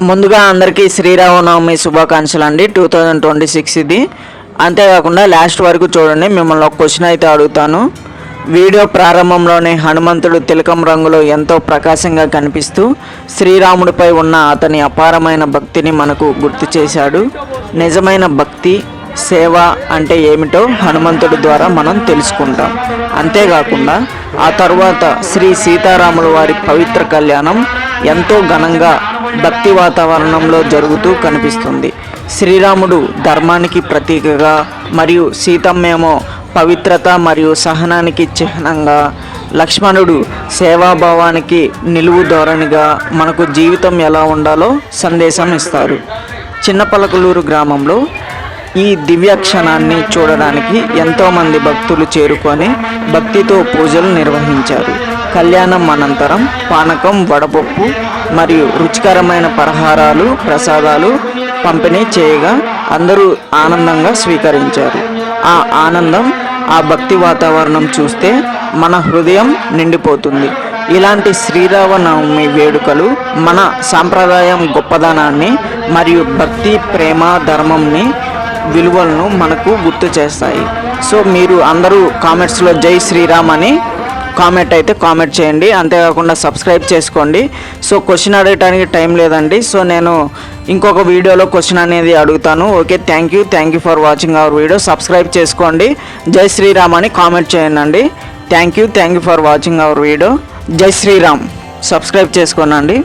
ముందుగా అందరికీ శ్రీరామనవమి శుభాకాంక్షలు అండి. 2026 ఇది. అంతేకాకుండా లాస్ట్ వరకు చూడండి. మిమ్మల్ని ఒక క్వశ్చన్ అయితే అడుగుతాను. వీడియో ప్రారంభంలోనే హనుమంతుడు తిలకం రంగులో ఎంతో ప్రకాశంగా కనిపిస్తూ శ్రీరాముడిపై ఉన్న అతని అపారమైన భక్తిని మనకు గుర్తు చేశాడు. నిజమైన భక్తి సేవ అంటే ఏమిటో హనుమంతుడి ద్వారా మనం తెలుసుకుంటాం. అంతేకాకుండా ఆ తర్వాత శ్రీ సీతారాముల వారి పవిత్ర కళ్యాణం ఎంతో ఘనంగా భక్తి వాతావరణంలో జరుగుతూ కనిపిస్తుంది. శ్రీరాముడు ధర్మానికి ప్రతీకగా మరియు సీతమ్మేమో పవిత్రత మరియు సహనానికి చిహ్నంగా, లక్ష్మణుడు సేవాభావానికి నిలువు ధోరణిగా మనకు జీవితం ఎలా ఉండాలో సందేశం ఇస్తారు. చిన్నపలకలూరు గ్రామంలో ఈ దివ్య క్షణాన్ని చూడడానికి ఎంతోమంది భక్తులు చేరుకొని భక్తితో పూజలు నిర్వహించారు. కళ్యాణం అనంతరం పానకం, వడపప్పు మరియు రుచికరమైన పలహారాలు, ప్రసాదాలు పంపిణీ చేయగా అందరూ ఆనందంగా స్వీకరించారు. ఆ ఆనందం, ఆ భక్తి వాతావరణం చూస్తే మన హృదయం నిండిపోతుంది. ఇలాంటి శ్రీరామనవమి వేడుకలు మన సాంప్రదాయం గొప్పదనాన్ని మరియు భక్తి, ప్రేమ, ధర్మంని విలువలను మనకు గుర్తు చేస్తాయి. సో మీరు అందరూ కామెంట్స్లో జై శ్రీరామ్ అని కామెంట్ చేయండి. అంతేకాకుండా సబ్స్క్రైబ్ చేసుకోండి. సో క్వశ్చన్ అడగటానికి టైం లేదండి. సో నేను ఇంకొక వీడియోలో క్వశ్చన్ అనేది అడుగుతాను. Okay, thank you for watching our video. Subscribe చేసుకోండి. జై శ్రీరామ్ అని కామెంట్ చేయండి. Thank you for watching our video. జై శ్రీరామ్. సబ్స్క్రైబ్ చేసుకోనండి.